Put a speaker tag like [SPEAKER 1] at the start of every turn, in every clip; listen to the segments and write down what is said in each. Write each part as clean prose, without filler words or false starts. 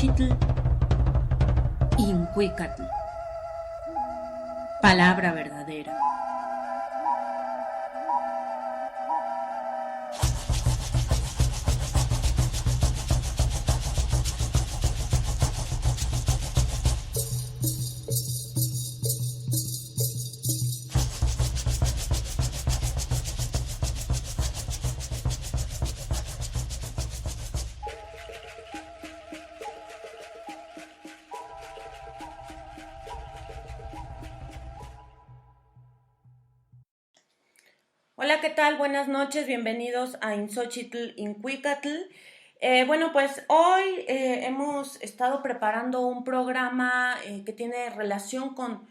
[SPEAKER 1] Xochitl Incuicatl. Palabra verdadera.
[SPEAKER 2] Hola, ¿qué tal? Buenas noches, bienvenidos a Xochitl Incuicatl. Bueno, pues hoy hemos estado preparando un programa que tiene relación con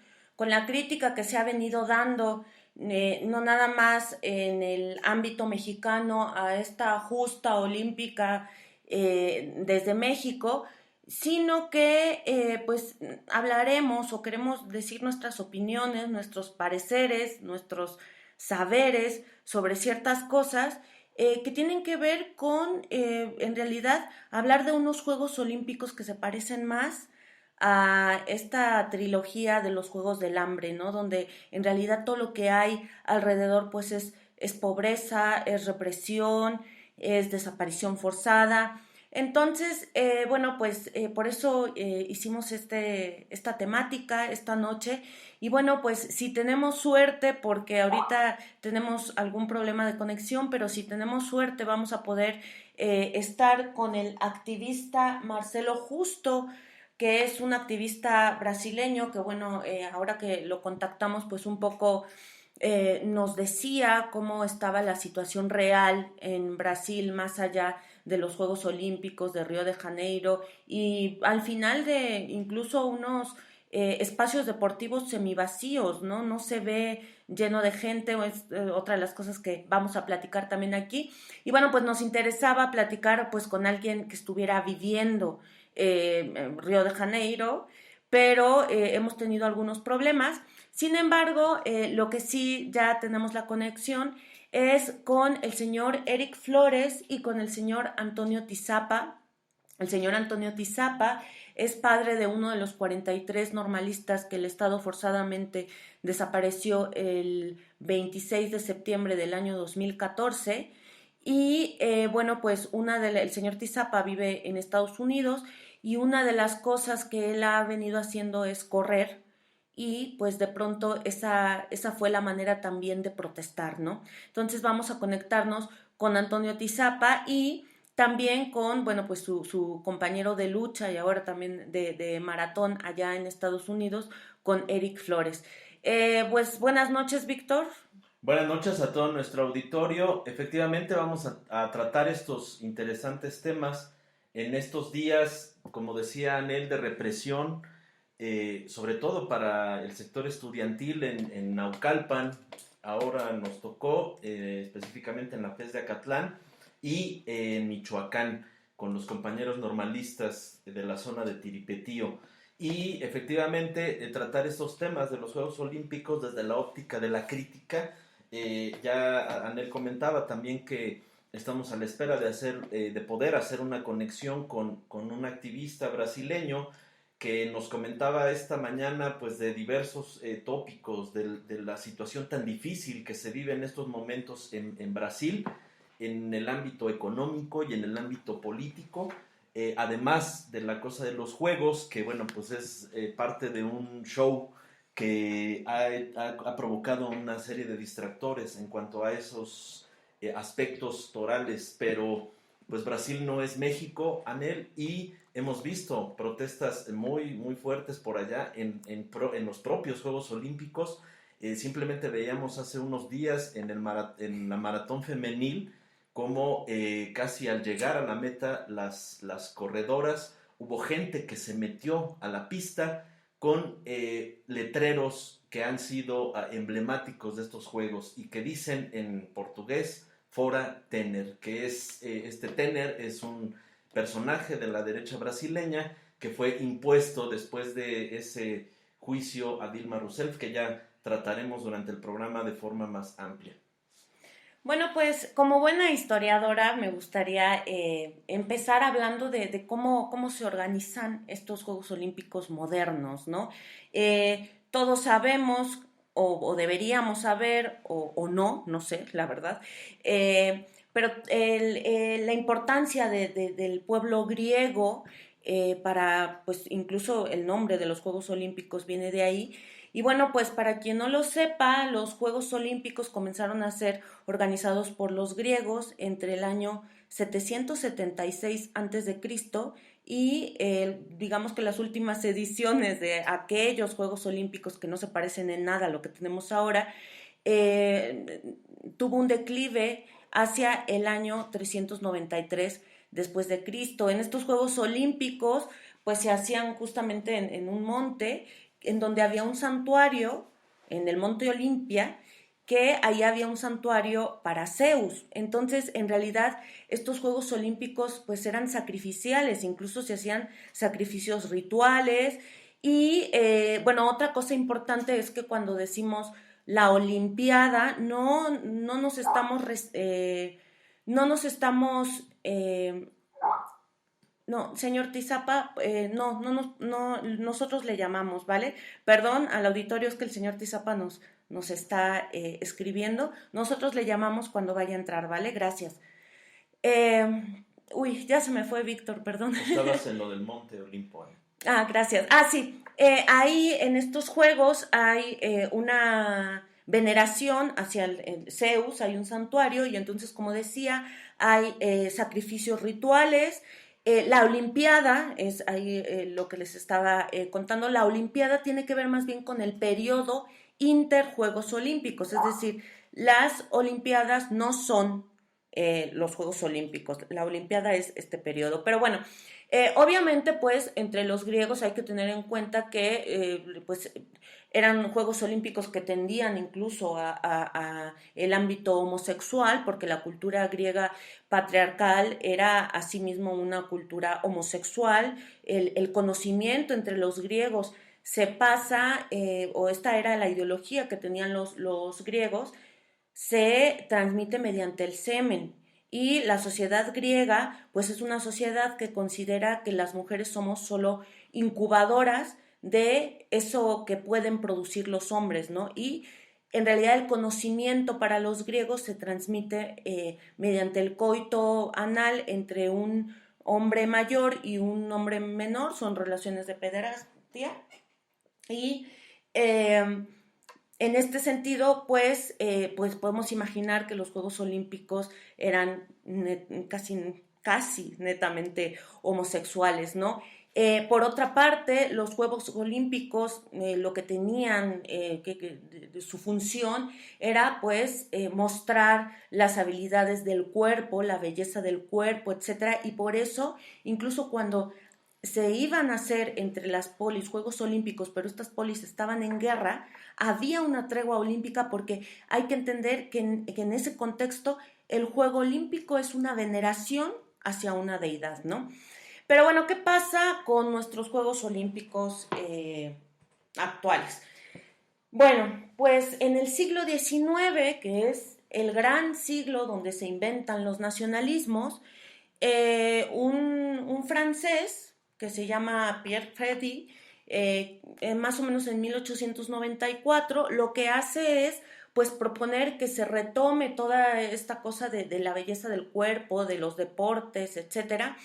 [SPEAKER 2] la crítica que se ha venido dando, no nada más en el ámbito mexicano a esta justa olímpica desde México, sino que pues hablaremos o queremos decir nuestras opiniones, nuestros pareceres, nuestros saberes sobre ciertas cosas que tienen que ver con, en realidad, hablar de unos Juegos Olímpicos que se parecen más a esta trilogía de los Juegos del Hambre, ¿no? Donde en realidad todo lo que hay alrededor pues es pobreza, es represión, es desaparición forzada. Entonces, bueno, pues por eso hicimos esta temática esta noche. Y bueno, pues si tenemos suerte, porque ahorita tenemos algún problema de conexión, pero si tenemos suerte vamos a poder estar con el activista Marcelo Justo, que es un activista brasileño, que bueno, ahora que lo contactamos, pues un poco nos decía cómo estaba la situación real en Brasil, más allá de los Juegos Olímpicos de Río de Janeiro, y al final de incluso unos espacios deportivos semivacíos, ¿no? No se ve lleno de gente, es otra de las cosas que vamos a platicar también aquí. Y bueno, pues nos interesaba platicar pues con alguien que estuviera viviendo en Río de Janeiro, pero hemos tenido algunos problemas. Sin embargo, lo que sí ya tenemos la conexión es con el señor Eric Flores y con el señor Antonio Tizapa. El señor Antonio Tizapa es padre de uno de los 43 normalistas que el Estado forzadamente desapareció el 26 de septiembre del año 2014. Y bueno, pues el señor Tizapa vive en Estados Unidos y una de las cosas que él ha venido haciendo es correr y pues de pronto esa fue la manera también de protestar, ¿no? Entonces vamos a conectarnos con Antonio Tizapa y también con, bueno, pues su compañero de lucha y ahora también de maratón allá en Estados Unidos, con Eric Flores. Pues buenas noches, Víctor.
[SPEAKER 3] Buenas noches a todo nuestro auditorio. Efectivamente vamos a tratar estos interesantes temas en estos días, como decía Anel, de represión, sobre todo para el sector estudiantil en Naucalpan. Ahora nos tocó específicamente en la FES de Acatlán y en Michoacán con los compañeros normalistas de la zona de Tiripetío. Y efectivamente tratar estos temas de los Juegos Olímpicos desde la óptica de la crítica. Ya Anel comentaba también que estamos a la espera de poder hacer una conexión con un activista brasileño que nos comentaba esta mañana pues de diversos tópicos de la situación tan difícil que se vive en estos momentos en Brasil, en el ámbito económico y en el ámbito político, además de la cosa de los juegos, que bueno, pues es parte de un show que ha provocado una serie de distractores en cuanto a esos aspectos torales, pero pues Brasil no es México, Anel, y hemos visto protestas muy, muy fuertes por allá en los propios Juegos Olímpicos. Simplemente veíamos hace unos días en la maratón femenil como casi al llegar a la meta las corredoras hubo gente que se metió a la pista con letreros que han sido emblemáticos de estos juegos y que dicen en portugués Fora Temer, que es este Temer es un personaje de la derecha brasileña que fue impuesto después de ese juicio a Dilma Rousseff, que ya trataremos durante el programa de forma más amplia.
[SPEAKER 2] Bueno, pues como buena historiadora me gustaría empezar hablando de cómo se organizan estos Juegos Olímpicos modernos, ¿no? Todos sabemos, o deberíamos saber, o no, no sé, la verdad, pero la importancia del pueblo griego para, pues incluso el nombre de los Juegos Olímpicos viene de ahí. Y bueno, pues para quien no lo sepa, los Juegos Olímpicos comenzaron a ser organizados por los griegos entre el año 776 a.C. y digamos que las últimas ediciones de aquellos Juegos Olímpicos que no se parecen en nada a lo que tenemos ahora, tuvo un declive hacia el año 393 después de Cristo. En estos Juegos Olímpicos pues se hacían justamente en un monte en donde había un santuario, en el monte Olimpia, que ahí había un santuario para Zeus. Entonces, en realidad, estos Juegos Olímpicos pues eran sacrificiales, incluso se hacían sacrificios rituales. Y bueno, otra cosa importante es que cuando decimos la Olimpiada, no nos estamos, no nos estamos no, señor Tizapa, no, nosotros le llamamos, ¿vale? Perdón al auditorio, es que el señor Tizapa nos está escribiendo. Nosotros le llamamos cuando vaya a entrar, ¿vale? Gracias. Uy, ya se me fue Víctor, perdón.
[SPEAKER 3] Estabas en lo del Monte Olimpo.
[SPEAKER 2] Ah, gracias. Ah, sí. Ahí en estos juegos hay una veneración hacia el Zeus, hay un santuario y entonces, como decía, hay sacrificios rituales. La Olimpiada, es ahí lo que les estaba contando, la Olimpiada tiene que ver más bien con el periodo interjuegos olímpicos, es decir, las Olimpiadas no son los Juegos Olímpicos, la Olimpiada es este periodo, pero bueno, obviamente pues entre los griegos hay que tener en cuenta que pues eran Juegos Olímpicos que tendían incluso a el ámbito homosexual, porque la cultura griega patriarcal era asimismo una cultura homosexual. El conocimiento entre los griegos se pasa, o esta era la ideología que tenían los griegos, se transmite mediante el semen. Y la sociedad griega, pues es una sociedad que considera que las mujeres somos solo incubadoras de eso que pueden producir los hombres, ¿no? Y en realidad el conocimiento para los griegos se transmite mediante el coito anal entre un hombre mayor y un hombre menor, son relaciones de pederastia. Y en este sentido, pues podemos imaginar que los Juegos Olímpicos eran casi netamente homosexuales, ¿no? Por otra parte, los Juegos Olímpicos lo que tenían, su función era pues mostrar las habilidades del cuerpo, la belleza del cuerpo, etcétera, y por eso, incluso cuando se iban a hacer entre las polis Juegos Olímpicos, pero estas polis estaban en guerra, había una tregua olímpica porque hay que entender que en ese contexto el Juego Olímpico es una veneración hacia una deidad, ¿no? Pero bueno, ¿qué pasa con nuestros Juegos Olímpicos actuales? Bueno, pues en el siglo XIX, que es el gran siglo donde se inventan los nacionalismos, un francés que se llama Pierre Freddy, más o menos en 1894, lo que hace es pues proponer que se retome toda esta cosa de la belleza del cuerpo, de los deportes, etcétera,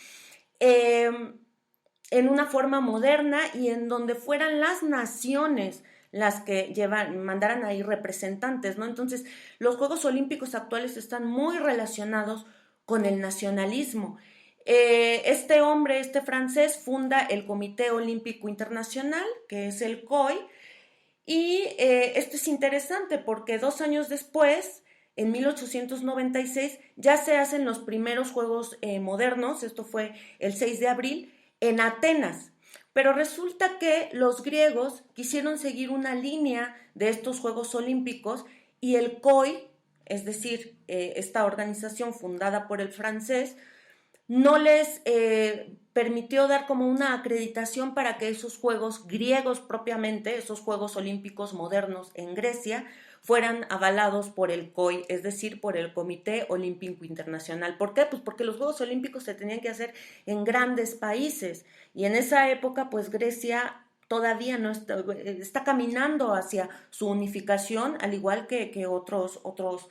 [SPEAKER 2] en una forma moderna y en donde fueran las naciones las que mandaran ahí representantes, ¿no? Entonces, los Juegos Olímpicos actuales están muy relacionados con el nacionalismo. Este hombre, este francés, funda el Comité Olímpico Internacional, que es el COI, y esto es interesante porque 2 años después, en 1896, ya se hacen los primeros Juegos modernos, esto fue el 6 de abril, en Atenas. Pero resulta que los griegos quisieron seguir una línea de estos Juegos Olímpicos y el COI, es decir, esta organización fundada por el francés, no les permitió dar como una acreditación para que esos Juegos griegos propiamente, esos Juegos Olímpicos modernos en Grecia, fueran avalados por el COI, es decir, por el Comité Olímpico Internacional. ¿Por qué? Pues porque los Juegos Olímpicos se tenían que hacer en grandes países y en esa época pues Grecia todavía no está caminando hacia su unificación, al igual que otros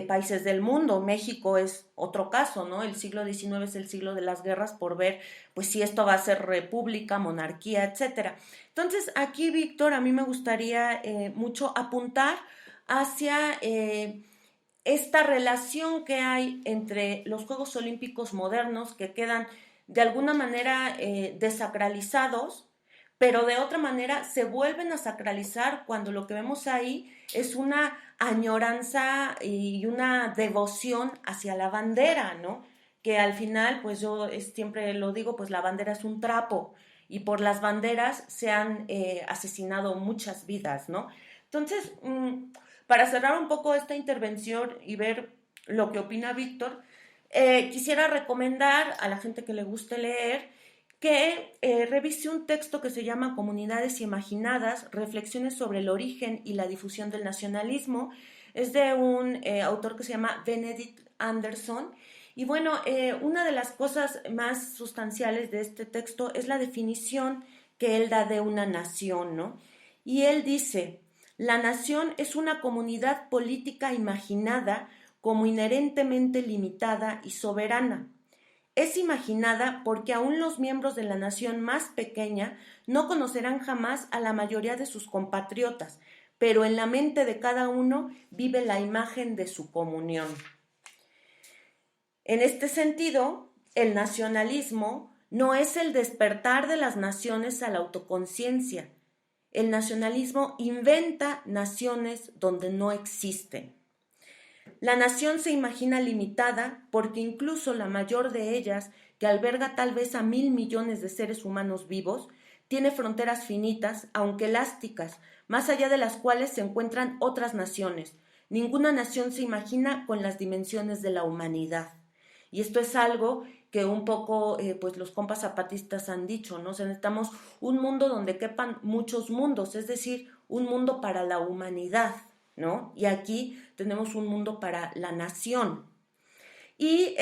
[SPEAKER 2] países del mundo. México es otro caso, ¿no? El siglo XIX es el siglo de las guerras por ver, pues, si esto va a ser república, monarquía, etcétera. Entonces, aquí, Víctor, a mí me gustaría mucho apuntar hacia esta relación que hay entre los Juegos Olímpicos modernos que quedan de alguna manera desacralizados, pero de otra manera se vuelven a sacralizar cuando lo que vemos ahí es una añoranza y una devoción hacia la bandera, ¿no? Que al final, pues yo siempre lo digo, pues la bandera es un trapo y por las banderas se han asesinado muchas vidas, ¿no? Entonces, para cerrar un poco esta intervención y ver lo que opina Víctor, quisiera recomendar a la gente que le guste leer que revise un texto que se llama Comunidades Imaginadas, reflexiones sobre el origen y la difusión del nacionalismo. Es de un autor que se llama Benedict Anderson. Y bueno, una de las cosas más sustanciales de este texto es la definición que él da de una nación, ¿no? Y él dice: la nación es una comunidad política imaginada como inherentemente limitada y soberana. Es imaginada porque aún los miembros de la nación más pequeña no conocerán jamás a la mayoría de sus compatriotas, pero en la mente de cada uno vive la imagen de su comunión. En este sentido, el nacionalismo no es el despertar de las naciones a la autoconciencia. El nacionalismo inventa naciones donde no existen. La nación se imagina limitada porque incluso la mayor de ellas, que alberga tal vez a 1.000 millones de seres humanos vivos, tiene fronteras finitas, aunque elásticas, más allá de las cuales se encuentran otras naciones. Ninguna nación se imagina con las dimensiones de la humanidad. Y esto es algo que un poco pues los compas zapatistas han dicho, ¿no? O sea, necesitamos un mundo donde quepan muchos mundos, es decir, un mundo para la humanidad, ¿no? Y aquí tenemos un mundo para la nación. Y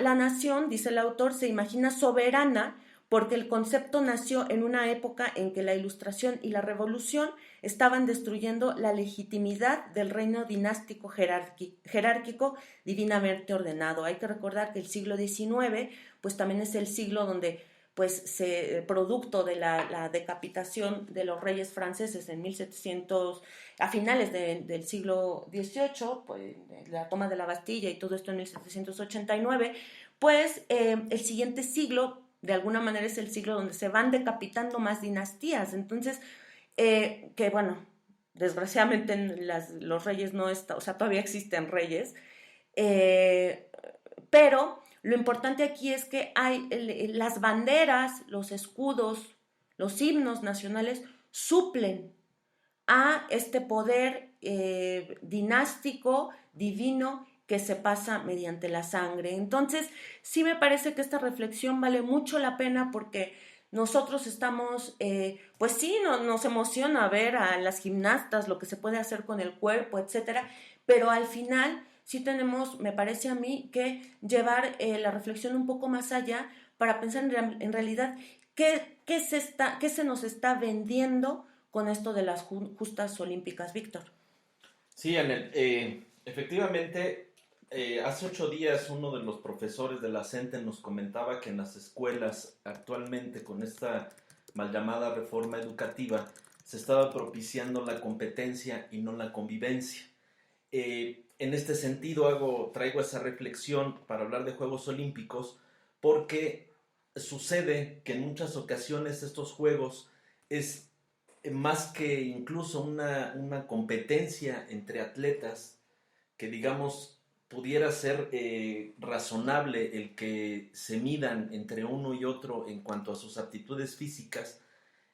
[SPEAKER 2] la nación, dice el autor, se imagina soberana porque el concepto nació en una época en que la Ilustración y la Revolución estaban destruyendo la legitimidad del reino dinástico jerárquico divinamente ordenado. Hay que recordar que el siglo XIX pues también es el siglo donde pues producto de la decapitación de los reyes franceses en 1700, a finales del siglo XVIII, pues, la toma de la Bastilla y todo esto en 1789, pues el siguiente siglo de alguna manera es el siglo donde se van decapitando más dinastías. Entonces, que bueno, desgraciadamente los reyes no están, o sea, todavía existen reyes, pero lo importante aquí es que hay las banderas, los escudos, los himnos nacionales suplen a este poder dinástico, divino, que se pasa mediante la sangre. Entonces, sí me parece que esta reflexión vale mucho la pena porque nosotros estamos, pues sí, nos emociona ver a las gimnastas, lo que se puede hacer con el cuerpo, etcétera, pero al final sí tenemos, me parece a mí, que llevar la reflexión un poco más allá para pensar en realidad qué se nos está vendiendo con esto de las justas olímpicas, Víctor.
[SPEAKER 3] Sí, efectivamente, hace 8 días uno de los profesores de la CENTE nos comentaba que en las escuelas actualmente con esta mal llamada reforma educativa se estaba propiciando la competencia y no la convivencia. En este sentido traigo esa reflexión para hablar de Juegos Olímpicos porque sucede que en muchas ocasiones estos Juegos es más que incluso una competencia entre atletas que digamos pudiera ser razonable el que se midan entre uno y otro en cuanto a sus aptitudes físicas.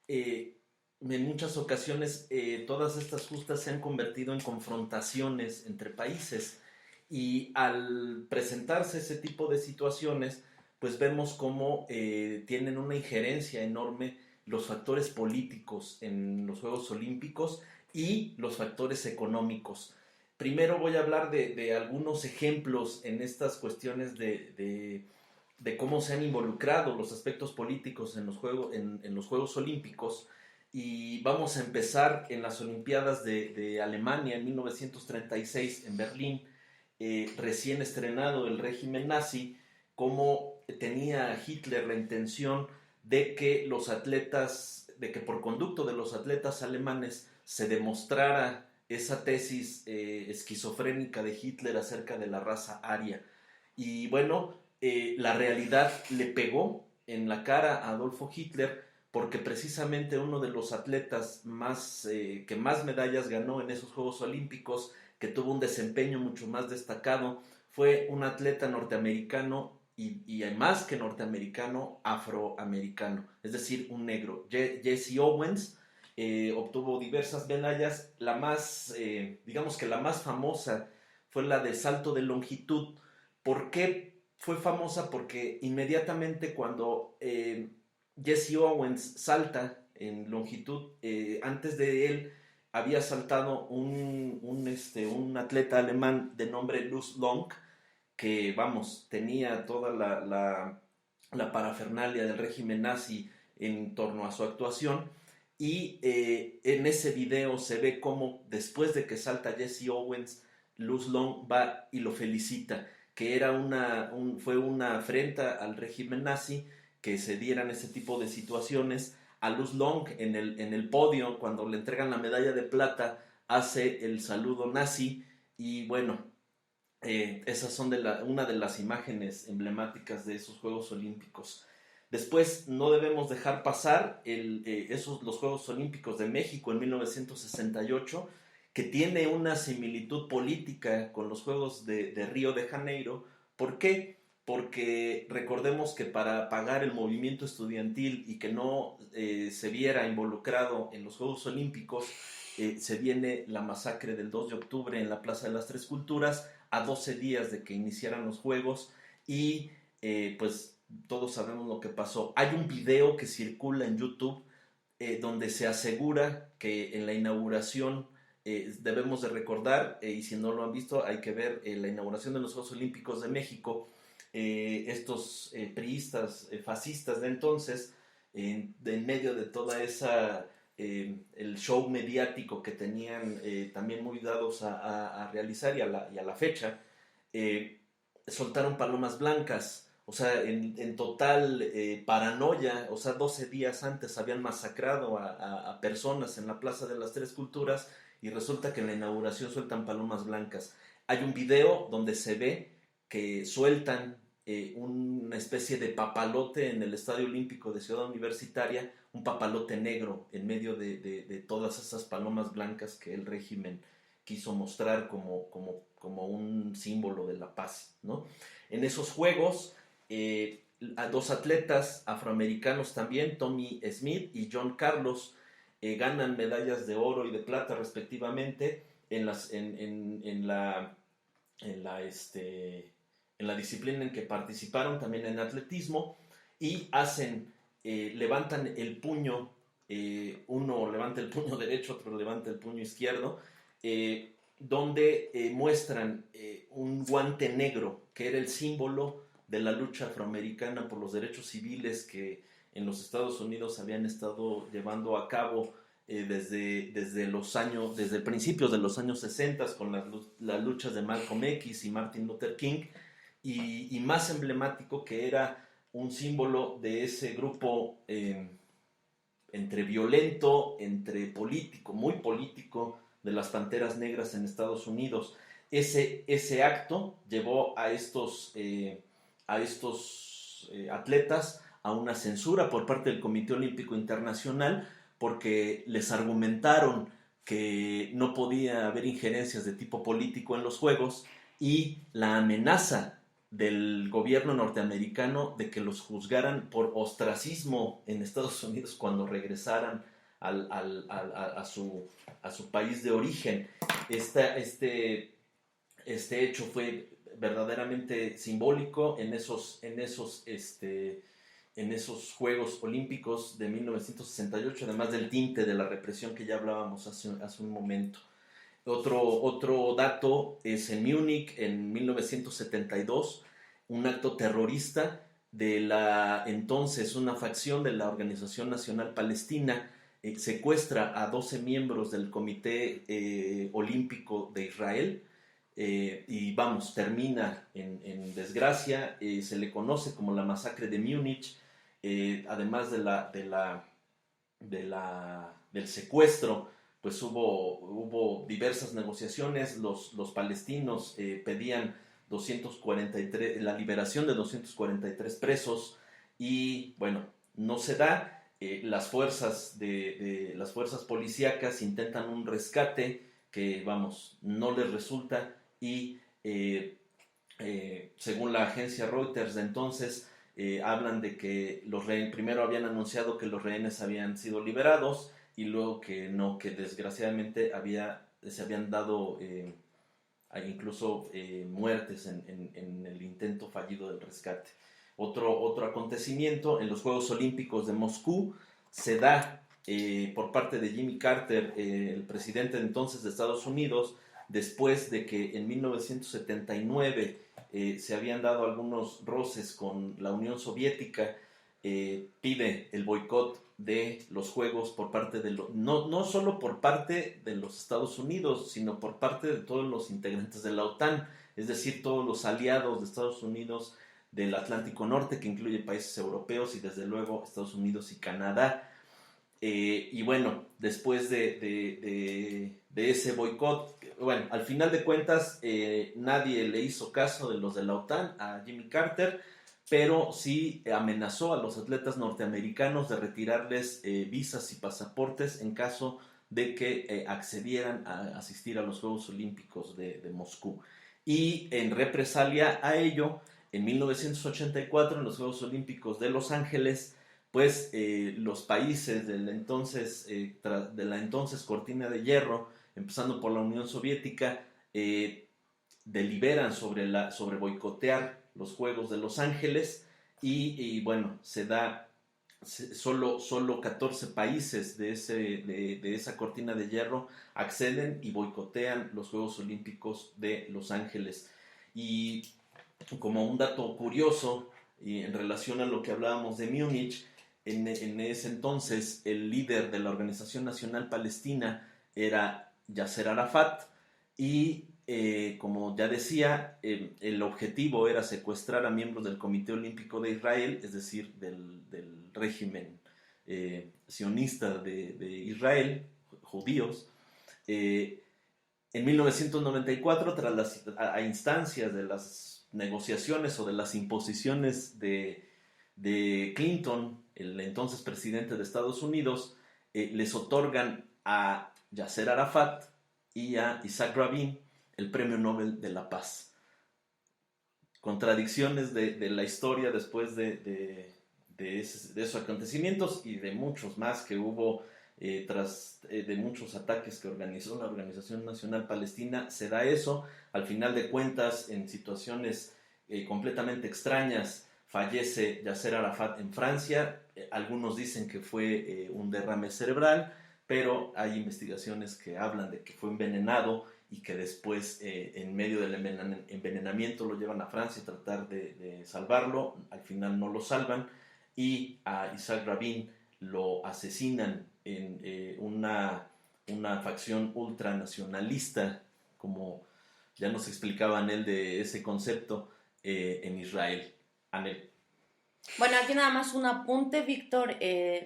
[SPEAKER 3] En muchas ocasiones todas estas justas se han convertido en confrontaciones entre países y al presentarse ese tipo de situaciones pues vemos cómo tienen una injerencia enorme los factores políticos en los Juegos Olímpicos y los factores económicos. Primero voy a hablar de algunos ejemplos en estas cuestiones de cómo se han involucrado los aspectos políticos en los Juegos Olímpicos. Y vamos a empezar en las Olimpiadas de Alemania en 1936 en Berlín, recién estrenado el régimen nazi, cómo tenía Hitler la intención de que los atletas, de que por conducto de los atletas alemanes se demostrara esa tesis esquizofrénica de Hitler acerca de la raza aria. Y bueno, la realidad le pegó en la cara a Adolfo Hitler, porque precisamente uno de los atletas que más medallas ganó en esos Juegos Olímpicos, que tuvo un desempeño mucho más destacado, fue un atleta norteamericano y más que norteamericano, afroamericano, es decir, un negro. Jesse Owens obtuvo diversas medallas, digamos que la más famosa fue la de salto de longitud. ¿Por qué fue famosa? Porque inmediatamente cuando Jesse Owens salta en longitud, antes de él había saltado un atleta alemán de nombre Lutz Long, que vamos, tenía toda la parafernalia del régimen nazi en torno a su actuación. Y en ese video se ve cómo después de que salta Jesse Owens, Lutz Long va y lo felicita, que fue una afrenta al régimen nazi que se dieran ese tipo de situaciones. A Lutz Long en el podio, cuando le entregan la medalla de plata, hace el saludo nazi. Y bueno, esas son una de las imágenes emblemáticas de esos Juegos Olímpicos. Después no debemos dejar pasar los Juegos Olímpicos de México en 1968, que tiene una similitud política con los Juegos de Río de Janeiro. ¿Por qué? Porque recordemos que para apagar el movimiento estudiantil y que no se viera involucrado en los Juegos Olímpicos, se viene la masacre del 2 de octubre en la Plaza de las Tres Culturas, a 12 días de que iniciaran los Juegos, y pues todos sabemos lo que pasó. Hay un video que circula en YouTube donde se asegura que en la inauguración, debemos de recordar, y si no lo han visto hay que ver la inauguración de los Juegos Olímpicos de México, estos priistas, fascistas de entonces, en medio de toda esa el show mediático que tenían también muy dados a realizar y a la fecha, soltaron palomas blancas, o sea, en total paranoia. O sea, 12 días antes habían masacrado a personas en la Plaza de las Tres Culturas, y resulta que en la inauguración sueltan palomas blancas. Hay un video donde se ve que sueltan una especie de papalote en el Estadio Olímpico de Ciudad Universitaria, un papalote negro en medio de todas esas palomas blancas que el régimen quiso mostrar como un símbolo de la paz, ¿no? En esos Juegos, a dos atletas afroamericanos también, Tommy Smith y John Carlos, ganan medallas de oro y de plata respectivamente en la disciplina en que participaron, también en atletismo, y levantan el puño, uno levanta el puño derecho, otro levanta el puño izquierdo, donde muestran un guante negro, que era el símbolo de la lucha afroamericana por los derechos civiles que en los Estados Unidos habían estado llevando a cabo desde principios de los años 60, con las luchas de Malcolm X y Martin Luther King, y más emblemático, que era un símbolo de ese grupo entre violento, entre político, muy político, de las Panteras Negras en Estados Unidos. Ese acto llevó a estos atletas a una censura por parte del Comité Olímpico Internacional, porque les argumentaron que no podía haber injerencias de tipo político en los Juegos, y la amenaza del gobierno norteamericano de que los juzgaran por ostracismo en Estados Unidos cuando regresaran a su país de origen. Este hecho fue verdaderamente simbólico en esos Juegos Olímpicos de 1968, además del tinte de la represión que ya hablábamos hace un momento. Otro dato es en Múnich, en 1972, un acto terrorista de una facción de la Organización Nacional Palestina, secuestra a 12 miembros del Comité Olímpico de Israel, y vamos, termina en desgracia. Se le conoce como la masacre de Múnich, además del secuestro. Pues hubo diversas negociaciones. Los palestinos pedían la liberación de 243 presos, y bueno, no se da. Las fuerzas policíacas intentan un rescate que, vamos, no les resulta, y según la agencia Reuters de entonces, hablan de que los rehenes, primero habían anunciado que los rehenes habían sido liberados, y luego que no, que desgraciadamente se habían dado incluso muertes en el intento fallido del rescate. Otro acontecimiento en los Juegos Olímpicos de Moscú se da por parte de Jimmy Carter, el presidente de entonces de Estados Unidos, después de que en 1979 se habían dado algunos roces con la Unión Soviética. Pide el boicot de los Juegos por parte no solo por parte de los Estados Unidos, sino por parte de todos los integrantes de la OTAN, es decir, todos los aliados de Estados Unidos del Atlántico Norte, que incluye países europeos y desde luego Estados Unidos y Canadá. Y bueno, después de ese boicot, bueno, al final de cuentas nadie le hizo caso de los de la OTAN a Jimmy Carter, pero sí amenazó a los atletas norteamericanos de retirarles visas y pasaportes en caso de que accedieran a asistir a los Juegos Olímpicos de Moscú. Y en represalia a ello, en 1984, en los Juegos Olímpicos de Los Ángeles, pues los países de la entonces cortina de hierro, empezando por la Unión Soviética, deliberan sobre boicotear los Juegos de Los Ángeles, y bueno, se da solo 14 países de esa cortina de hierro acceden y boicotean los Juegos Olímpicos de Los Ángeles. Y como un dato curioso, y en relación a lo que hablábamos de Múnich, en ese entonces el líder de la Organización Nacional Palestina era Yasser Arafat, y como ya decía, el objetivo era secuestrar a miembros del Comité Olímpico de Israel, es decir, del régimen sionista de Israel, judíos. En 1994, tras a instancias de las negociaciones o de las imposiciones de Clinton, el entonces presidente de Estados Unidos, les otorgan a Yasser Arafat y a Isaac Rabin el Premio Nobel de la Paz. Contradicciones de la historia después de esos acontecimientos y de muchos más que hubo tras de muchos ataques que organizó la Organización Nacional Palestina. Se da eso. Al final de cuentas, en situaciones completamente extrañas, fallece Yasser Arafat en Francia. Algunos dicen que fue un derrame cerebral, pero hay investigaciones que hablan de que fue envenenado y que después, en medio del envenenamiento, lo llevan a Francia a tratar de salvarlo. Al final no lo salvan, y a Isaac Rabin lo asesinan en una facción ultranacionalista, como ya nos explicaba Anel de ese concepto, en Israel. Anel.
[SPEAKER 2] Bueno, aquí nada más un apunte. Víctor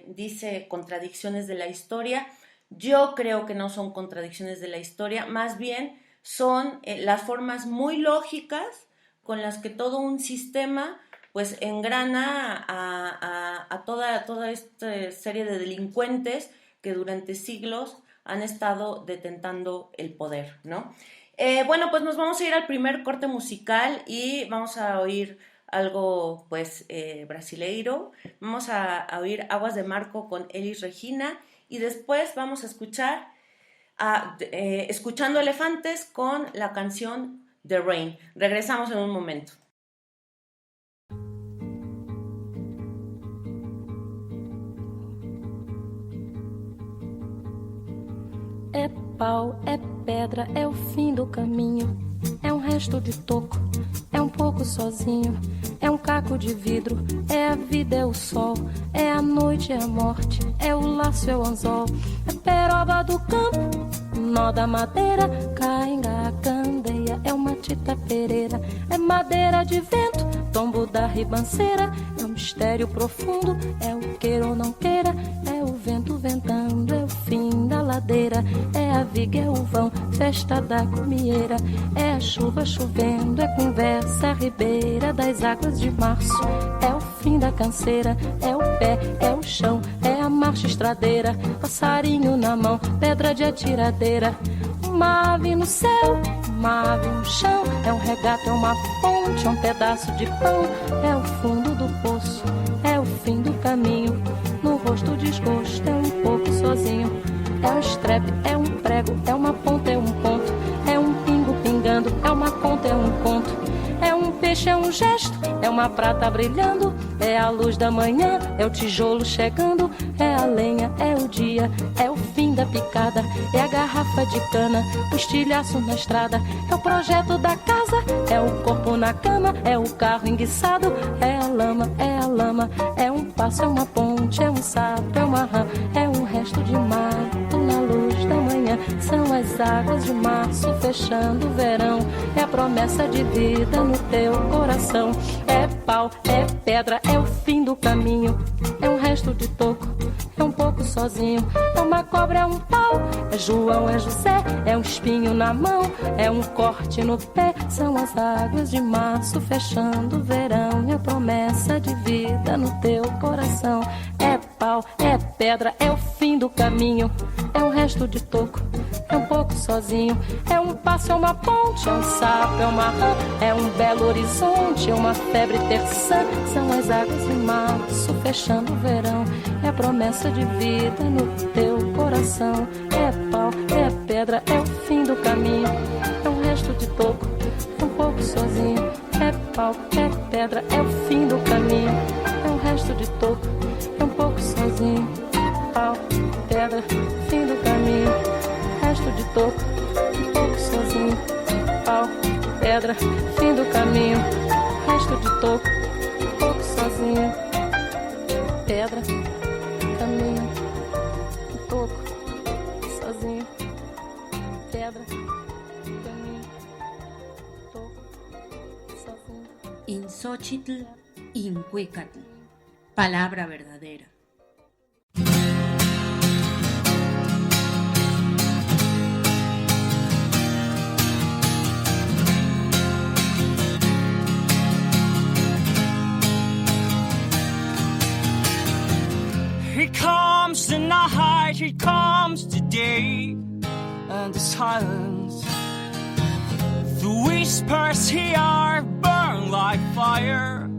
[SPEAKER 2] dice contradicciones de la historia. Yo creo que no son contradicciones de la historia, más bien son las formas muy lógicas con las que todo un sistema pues engrana a toda esta serie de delincuentes que durante siglos han estado detentando el poder, ¿no? Bueno, pues nos vamos a ir al primer corte musical y vamos a oír algo pues brasileiro. Vamos a oír Aguas de Marco con Elis Regina, y después vamos a escuchar Escuchando Elefantes con la canción The Rain. Regresamos en un momento.
[SPEAKER 1] É pau, é pedra, é o fim do caminho. É um resto de toco, é um pouco sozinho. É um caco de vidro, é a vida, é o sol. É a noite, é a morte, é o laço, é o anzol. É peroba do campo, nó da madeira. Cainga, candeia, é uma tita pereira. É madeira de vento, tombo da ribanceira. É um mistério profundo, é o queira ou não queira. É o vento ventando, é o fim da ladeira. É a viga, é o vão, festa da comieira. É a chuva chovendo, é conversa, é a ribeira das águas de março. É o fim da canseira, é o pé, é o chão. É a marcha estradeira, passarinho na mão, pedra de atiradeira. Uma ave no céu, uma ave no chão. É um regato, é uma ponte, é um pedaço de pão. É o fundo do poço, é o fim do caminho. No rosto desgosto, é um pouco sozinho. É um estrepe, é um prego, é uma ponta, é um ponto. É um pingo pingando, é uma conta, é um conto. É um peixe, é um gesto, é uma prata brilhando. É a luz da manhã, é o tijolo chegando. É a lenha, é o dia, é o fim da picada. É a garrafa de cana, o estilhaço na estrada. É o projeto da casa, é o corpo na cama. É o carro enguiçado, é a lama, é a lama. É um passo, é uma ponte, é um sapo, é uma rã. É um resto de mato na luz da manhã. São as águas de março fechando o verão. É a promessa de vida no teu coração. É pau, é pedra, é o fim do caminho. É um resto de toco, é um pouco sozinho. É uma cobra, é um pau. É João, é José, é um espinho na mão. É um corte no pé. São as águas de março fechando o verão. É a promessa de vida no teu coração. É pau, é pedra, é o fim do caminho. É um resto de toco, é um pouco sozinho. É um passo, é uma ponte, é um sapo, é uma rã. É um belo horizonte, é uma febre terçã. São as águas de março fechando o verão. É a promessa de vida no teu coração. É pau, é pedra, é o fim do caminho. É um resto de toco, é um pouco sozinho. É pau, é pedra, é o fim do caminho. É um resto de toco, é um pouco sozinho. Pau, pedra, fim do caminho. Resto de toco, um pouco sozinho. Pau, pedra, fim do caminho. Resto de toco, um pouco sozinho. Pedra, caminho, um toco, sozinho. Pedra, caminho, toco, sozinho.
[SPEAKER 4] Inxóchitl, Incuécatl. Palabra verdadera.
[SPEAKER 5] Here comes the night, here comes the day, and the silence. The whispers here burn like fire.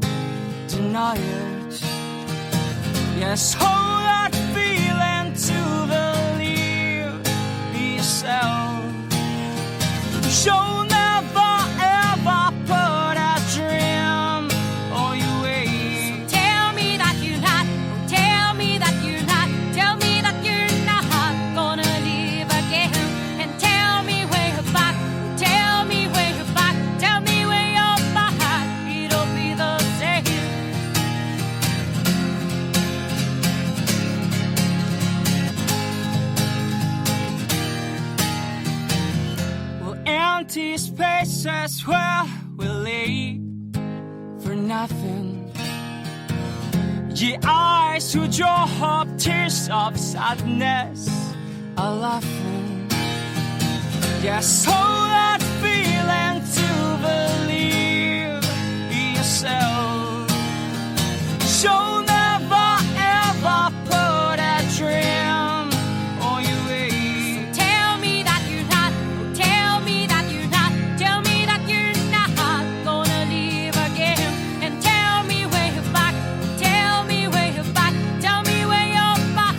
[SPEAKER 5] Deny it. Yes, hold that feeling to believe yourself. You'll never ever put a dream on your way.
[SPEAKER 6] So tell me that you're not, tell me that you're not, tell me that you're not gonna leave again. And tell me where you're back, tell me where you're back, tell me where you're back. It'll be the same.
[SPEAKER 5] Well, empty spaces where we lay for nothing. Your eyes who draw up tears of sadness are laughing. Yes, hold that feeling to believe yourself. You'll never ever put a dream on your way.
[SPEAKER 6] Tell me that you're not, tell me that you're not, tell me that you're not gonna leave again. And tell me where you're back, tell me where you're back, tell me where you're back.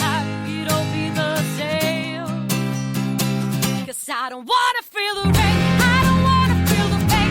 [SPEAKER 6] It'll be the same. 'Cause I don't wanna feel the rain, I don't wanna feel the pain.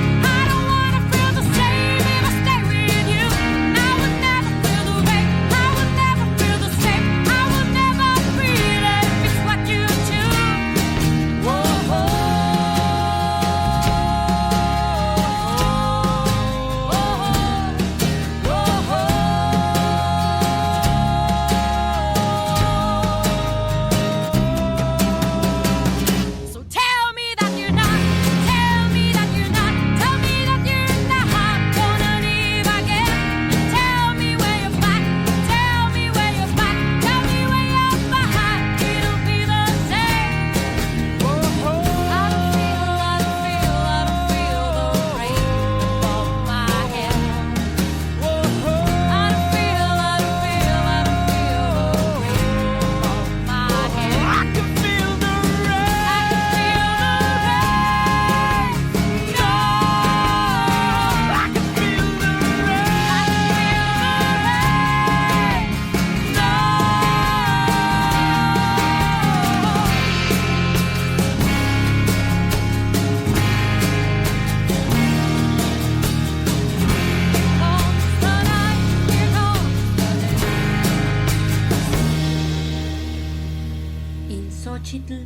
[SPEAKER 4] Xochitl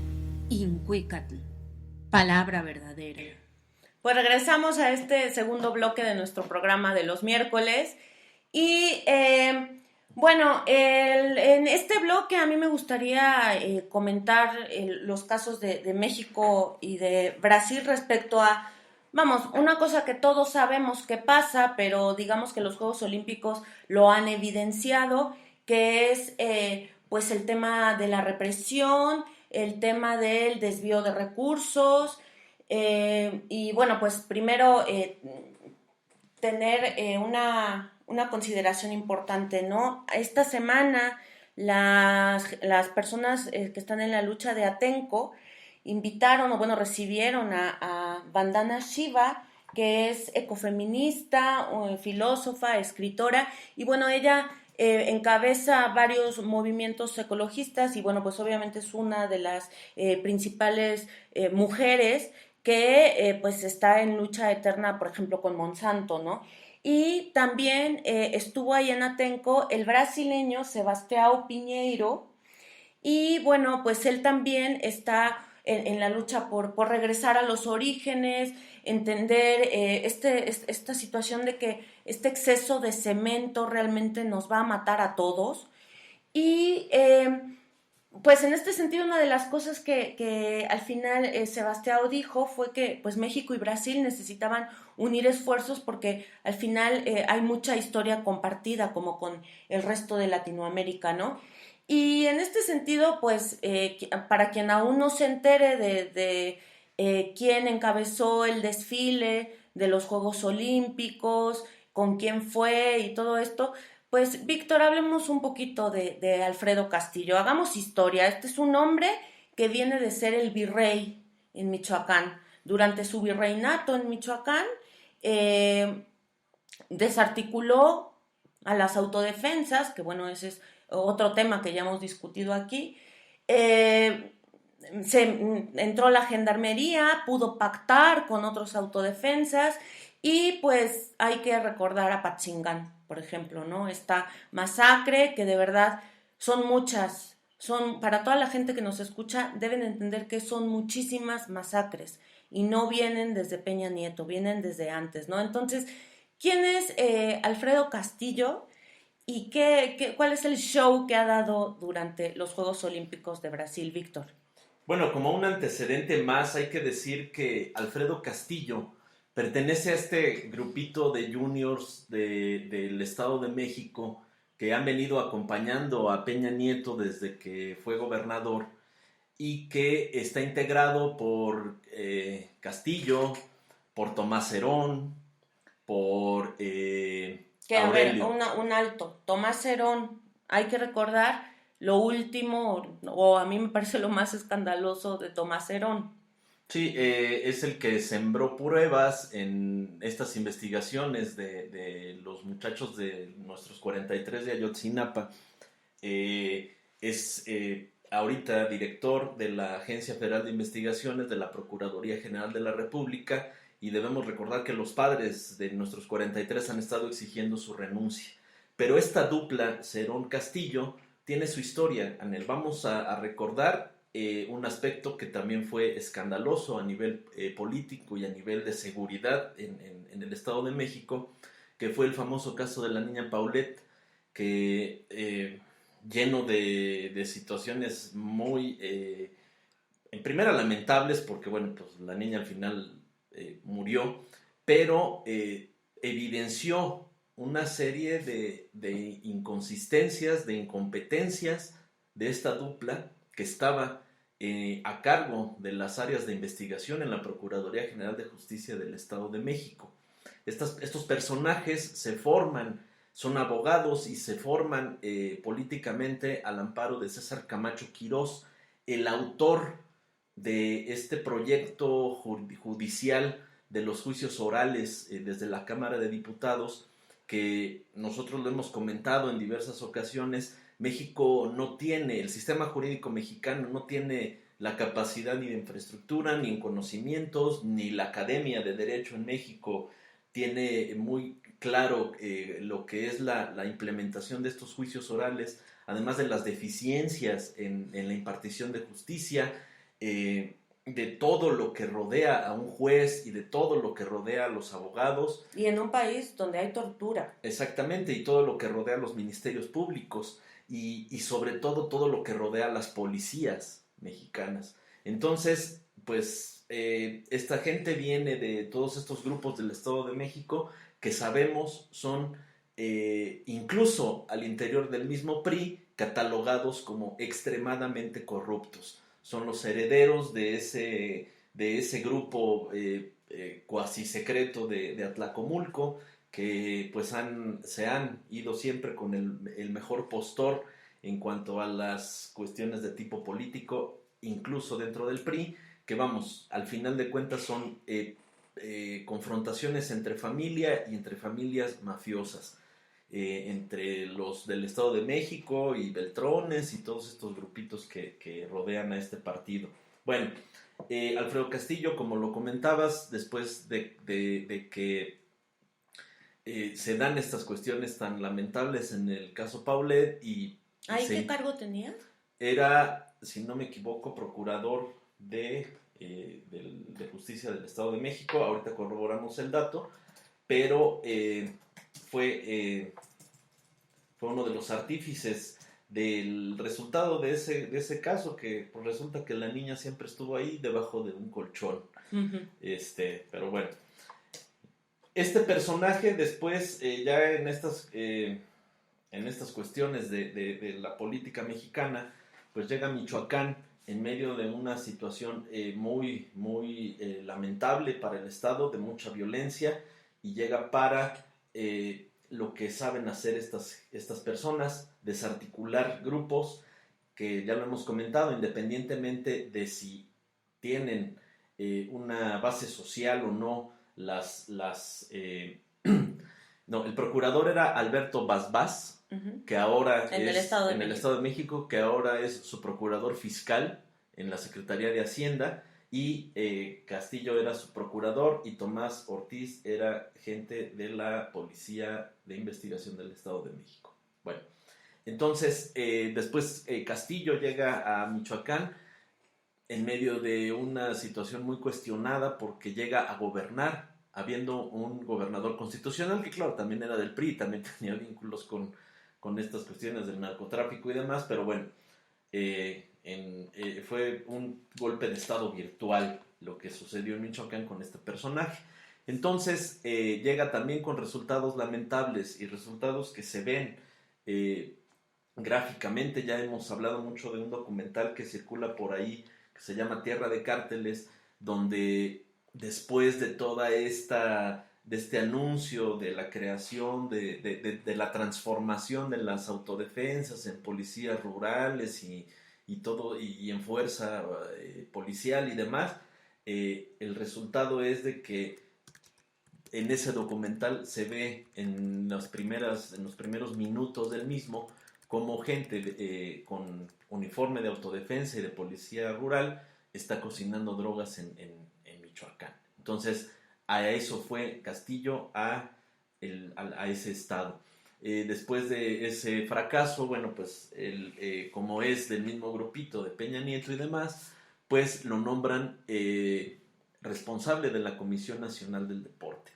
[SPEAKER 4] Incuicatl. Palabra verdadera.
[SPEAKER 2] Pues regresamos a este segundo bloque de nuestro programa de los miércoles y en este bloque a mí me gustaría comentar los casos de México y de Brasil respecto a, una cosa que todos sabemos que pasa, pero digamos que los Juegos Olímpicos lo han evidenciado, que es pues el tema de la represión, el tema del desvío de recursos, y bueno, pues primero tener una consideración importante, ¿no? Esta semana las personas que están en la lucha de Atenco recibieron a Vandana Shiva, que es ecofeminista, filósofa, escritora, y bueno, ella encabeza varios movimientos ecologistas y bueno, pues obviamente es una de las principales mujeres que pues está en lucha eterna, por ejemplo, con Monsanto, ¿no? Y también estuvo ahí en Atenco el brasileño Sebastião Pinheiro, y bueno, pues él también está en la lucha por regresar a los orígenes, entender esta situación de que este exceso de cemento realmente nos va a matar a todos. Y pues en este sentido, una de las cosas que al final Sebastião dijo fue que pues México y Brasil necesitaban unir esfuerzos porque al final hay mucha historia compartida como con el resto de Latinoamérica, ¿no? Y en este sentido, pues para quien aún no se entere de quién encabezó el desfile de los Juegos Olímpicos, con quién fue y todo esto, pues, Víctor, hablemos un poquito de Alfredo Castillo. Hagamos historia. Este es un hombre que viene de ser el virrey en Michoacán. Durante su virreinato en Michoacán, desarticuló a las autodefensas, que bueno, ese es otro tema que ya hemos discutido aquí. Entró la gendarmería, pudo pactar con otros autodefensas y pues hay que recordar a Patzingán, por ejemplo, ¿no? Esta masacre que de verdad son muchas, para toda la gente que nos escucha, deben entender que son muchísimas masacres y no vienen desde Peña Nieto, vienen desde antes, ¿no? Entonces, ¿quién es Alfredo Castillo y cuál es el show que ha dado durante los Juegos Olímpicos de Brasil, Víctor?
[SPEAKER 3] Bueno, como un antecedente más, hay que decir que Alfredo Castillo pertenece a este grupito de juniors del Estado de México que han venido acompañando a Peña Nieto desde que fue gobernador y que está integrado por Castillo, por Tomás Herón, por Aurelio.
[SPEAKER 2] A ver, un alto. Tomás Herón, hay que recordar lo último, o a mí me parece lo más escandaloso de Tomás Herón.
[SPEAKER 3] Sí, es el que sembró pruebas en estas investigaciones de los muchachos de nuestros 43 de Ayotzinapa. Es ahorita director de la Agencia Federal de Investigaciones de la Procuraduría General de la República y debemos recordar que los padres de nuestros 43 han estado exigiendo su renuncia. Pero esta dupla, Cerón-Castillo, tiene su historia, Anel. Vamos a recordar un aspecto que también fue escandaloso a nivel político y a nivel de seguridad en el Estado de México, que fue el famoso caso de la niña Paulette, que lleno de situaciones muy, en primera lamentables, porque bueno, pues la niña al final murió, pero evidenció una serie de inconsistencias, de incompetencias de esta dupla que estaba a cargo de las áreas de investigación en la Procuraduría General de Justicia del Estado de México. Estos personajes se forman, son abogados y se forman políticamente al amparo de César Camacho Quirós, el autor de este proyecto judicial de los juicios orales desde la Cámara de Diputados, que nosotros lo hemos comentado en diversas ocasiones. México no tiene, el sistema jurídico mexicano no tiene la capacidad ni de infraestructura, ni en conocimientos, ni la Academia de Derecho en México tiene muy claro lo que es la implementación de estos juicios orales además de las deficiencias en la impartición de justicia, de todo lo que rodea a un juez y de todo lo que rodea a los abogados.
[SPEAKER 2] Y en un país donde hay tortura.
[SPEAKER 3] Exactamente, y todo lo que rodea a los ministerios públicos y sobre todo lo que rodea a las policías mexicanas. Entonces, pues esta gente viene de todos estos grupos del Estado de México que sabemos son incluso al interior del mismo PRI catalogados como extremadamente corruptos. Son los herederos de ese grupo cuasi secreto de Atlacomulco, que pues se han ido siempre con el mejor postor en cuanto a las cuestiones de tipo político, incluso dentro del PRI, que vamos, al final de cuentas son confrontaciones entre familia y entre familias mafiosas. Entre los del Estado de México y Beltrones y todos estos grupitos que rodean a este partido. Bueno, Alfredo Castillo, como lo comentabas, después de que se dan estas cuestiones tan lamentables en el caso Paulet y...
[SPEAKER 2] ¿Qué cargo tenía?
[SPEAKER 3] Era, si no me equivoco, procurador de Justicia del Estado de México. Ahorita corroboramos el dato, pero... fue uno de los artífices del resultado de ese caso, que pues, resulta que la niña siempre estuvo ahí debajo de un colchón.
[SPEAKER 2] Uh-huh.
[SPEAKER 3] Pero bueno, este personaje después ya en estas cuestiones de la política mexicana, pues llega a Michoacán en medio de una situación muy, muy lamentable para el Estado, de mucha violencia, y llega para lo que saben hacer estas personas, desarticular grupos que ya lo hemos comentado, independientemente de si tienen una base social o no. No, el procurador era Alberto Basbás,
[SPEAKER 2] uh-huh,
[SPEAKER 3] que ahora
[SPEAKER 2] en el Estado
[SPEAKER 3] de México, que ahora es su procurador fiscal en la Secretaría de Hacienda, y Castillo era su procurador y Tomás Ortiz era gente de la Policía de Investigación del Estado de México. Bueno, entonces después Castillo llega a Michoacán en medio de una situación muy cuestionada porque llega a gobernar, habiendo un gobernador constitucional que claro, también era del PRI, también tenía vínculos con estas cuestiones del narcotráfico y demás, pero bueno, fue un golpe de estado virtual lo que sucedió en Michoacán con este personaje. Entonces llega también con resultados lamentables y resultados que se ven gráficamente. Ya hemos hablado mucho de un documental que circula por ahí que se llama Tierra de Cárteles, donde después de toda de este anuncio de la creación de la transformación de las autodefensas en policías rurales y todo, y en fuerza policial y demás, el resultado es de que en ese documental se ve en los primeros minutos del mismo como gente con uniforme de autodefensa y de policía rural está cocinando drogas en Michoacán. Entonces a eso fue Castillo, a ese estado. Después de ese fracaso, bueno, pues como es del mismo grupito de Peña Nieto y demás, pues lo nombran responsable de la Comisión Nacional del Deporte.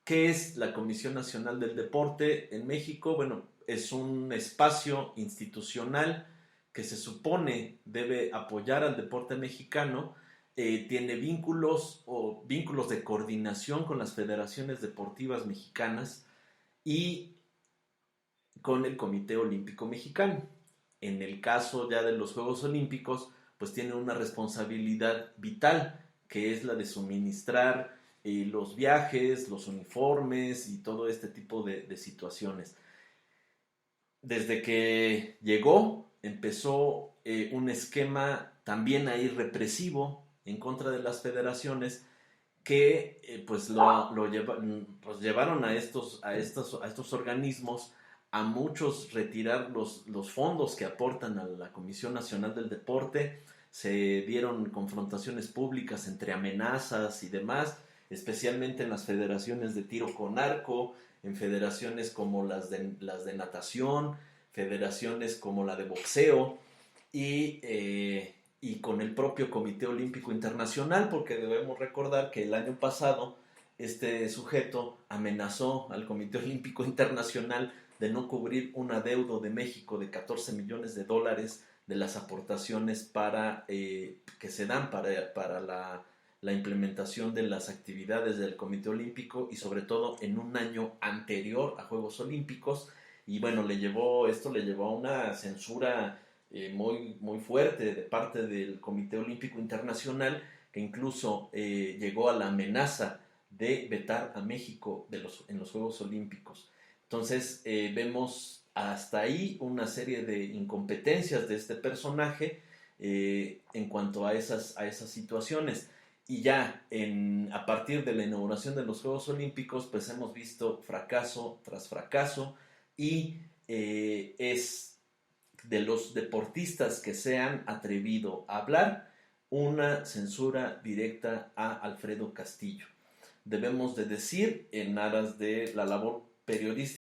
[SPEAKER 3] ¿Qué es la Comisión Nacional del Deporte en México? Bueno, es un espacio institucional que se supone debe apoyar al deporte mexicano. Tiene vínculos de coordinación con las federaciones deportivas mexicanas y con el Comité Olímpico Mexicano. En el caso ya de los Juegos Olímpicos, pues tiene una responsabilidad vital, que es la de suministrar los viajes, los uniformes y todo este tipo de situaciones. Desde que llegó, empezó un esquema también ahí represivo en contra de las federaciones que pues llevaron a estos organismos a muchos retirar los fondos que aportan a la Comisión Nacional del Deporte. Se dieron confrontaciones públicas entre amenazas y demás, especialmente en las federaciones de tiro con arco, en federaciones como las de natación, federaciones como la de boxeo y con el propio Comité Olímpico Internacional, porque debemos recordar que el año pasado este sujeto amenazó al Comité Olímpico Internacional de no cubrir un adeudo de México de $14 millones de las aportaciones que se dan para la implementación de las actividades del Comité Olímpico, y sobre todo en un año anterior a Juegos Olímpicos. Y bueno, esto le llevó a una censura muy, muy fuerte de parte del Comité Olímpico Internacional, que incluso llegó a la amenaza de vetar a México en los Juegos Olímpicos. Entonces vemos hasta ahí una serie de incompetencias de este personaje en cuanto a esas situaciones. Y ya a partir de la inauguración de los Juegos Olímpicos, pues hemos visto fracaso tras fracaso, y es de los deportistas que se han atrevido a hablar una censura directa a Alfredo Castillo. Debemos de decir, en aras de la labor periodística